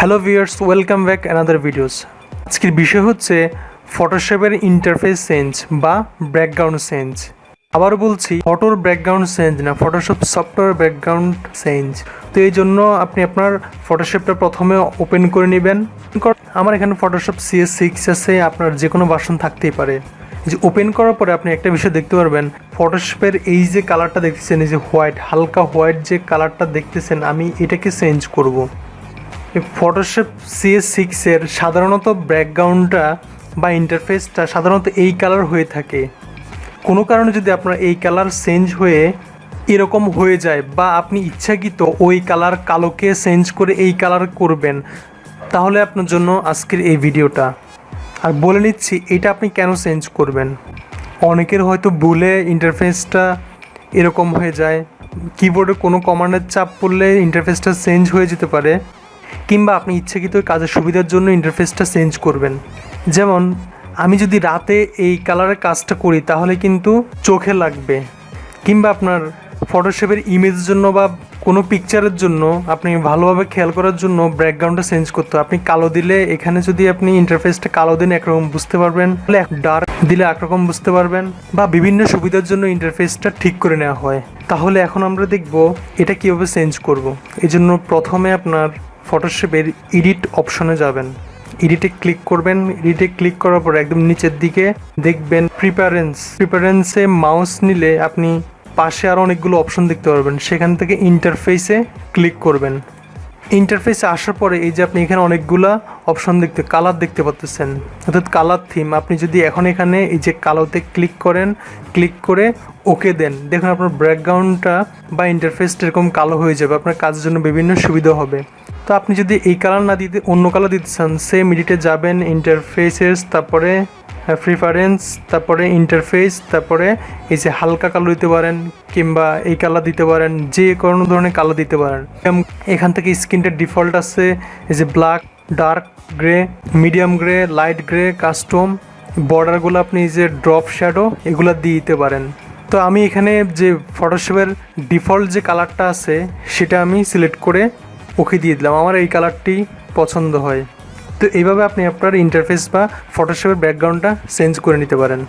Hello viewers, welcome back another videos. আজকের বিষয় হচ্ছে ফটোশপের ইন্টারফেস চেঞ্জ বা ব্যাকগ্রাউন্ড চেঞ্জ। আবারও বলছি, ফটোর ব্যাকগ্রাউন্ড চেঞ্জ না, ফটোশপ সফটওয়্যার ব্যাকগ্রাউন্ড চেঞ্জ। তো এই জন্য আপনি আপনার ফটোশপটা প্রথমে ওপেন করে নেবেন। আমার এখানে ফটোশপ CS6 আছে, আপনার যে কোনো ভার্সন থাকতেই পারে। যে ওপেন করার পরে আপনি একটা বিষয় দেখতে পারবেন, ফটোশপের এই যে কালারটা দেখতেছেন, এই যে হোয়াইট, হালকা হোয়াইট যে কালারটা দেখতেছেন, আমি এটাকে চেঞ্জ করব। ফটোশপ CS6 এর সাধারণত ব্যাকগ্রাউন্ডটা বা ইন্টারফেসটা সাধারণত এই কালার হয়ে থাকে। কোনো কারণে যদি আপনার এই কালার চেঞ্জ হয়ে এরকম হয়ে যায় বা আপনি ইচ্ছাকৃত ওই কালার কালোকে চেঞ্জ করে এই কালার করবেন, তাহলে আপনার জন্য আজকের এই ভিডিওটা। আর বলে নিচ্ছি এটা আপনি কেন চেঞ্জ করবেন। অনেকের হয়তো ভুলে ইন্টারফেসটা এরকম হয়ে যায়, কিবোর্ডে কোনো কমান্ডের চাপ পড়লে ইন্টারফেসটা চেঞ্জ হয়ে যেতে পারে, কিংবা আপনি ইচ্ছাকৃত কাজের সুবিধার জন্য ইন্টারফেসটা চেঞ্জ করবেন। যেমন আমি যদি রাতে এই কালারের কাজটা করি তাহলে কিন্তু চোখে লাগবে, কিংবা আপনার ফটোশপের ইমেজের জন্য বা কোনো পিকচারের জন্য আপনি ভালোভাবে খেয়াল করার জন্য ব্যাকগ্রাউন্ডটা চেঞ্জ করতে হয়। আপনি কালো দিলে এখানে যদি আপনি ইন্টারফেসটা কালো দিন একরকম বুঝতে পারবেন, তাহলে ডার্ক দিলে একরকম বুঝতে পারবেন, বা বিভিন্ন সুবিধার জন্য ইন্টারফেসটা ঠিক করে নেওয়া হয়। তাহলে এখন আমরা দেখব এটা কীভাবে চেঞ্জ করব। এই জন্য প্রথমে আপনার ফটোশপের এডিট অপশনে যাবেন, এডিটে ক্লিক করবেন। এডিটে ক্লিক করার পর একদম নিচের দিকে দেখবেন প্রিফারেন্সে মাউস নিলে আপনি পাশে আরও অনেকগুলো অপশন দেখতে পারবেন। সেখান থেকে ইন্টারফেসে ক্লিক করবেন। ইন্টারফেসে আসার পরে এই যে আপনি এখানে অনেকগুলো অপশন কালার দেখতে পাচ্ছেন, অর্থাৎ কালার থিম। আপনি যদি এখন এখানে এই যে কালোতে ক্লিক করেন, ক্লিক করে ওকে দেন, দেখুন আপনার ব্যাকগ্রাউন্ডটা বা ইন্টারফেসটা এরকম কালো হয়ে যাবে। আপনার কাজের জন্য বিভিন্ন সুবিধা হবে। তো আপনি যদি এই কালার না দিতে অন্য কালার দিতে চান, সেম এডিটে যাবেন, ইন্টারফেসেস, তারপরে প্রিফারেন্স, তারপরে ইন্টারফেস, তারপরে এই যে হালকা কালার দিতে পারেন, কিংবা এই কালার দিতে পারেন, যে কোনো ধরনের কালার দিতে পারেন। এখান থেকে স্ক্রিনটার ডিফল্ট আছে, এই যে black, dark grey, medium grey, light grey, custom. বর্ডারগুলো আপনি এই যে ড্রপ শ্যাডো এগুলো দিয়ে দিতে পারেন। তো আমি এখানে যে ফটোশপের ডিফল্ট যে কালারটা আছে সেটা আমি সিলেক্ট করে ওকে দিয়ে দিলাম। আমার এই কালারটি পছন্দ হয়। তো এইভাবে আপনি আপনার ইন্টারফেস বা ফটোশপের ব্যাকগ্রাউন্ডটা চেঞ্জ করে নিতে পারেন।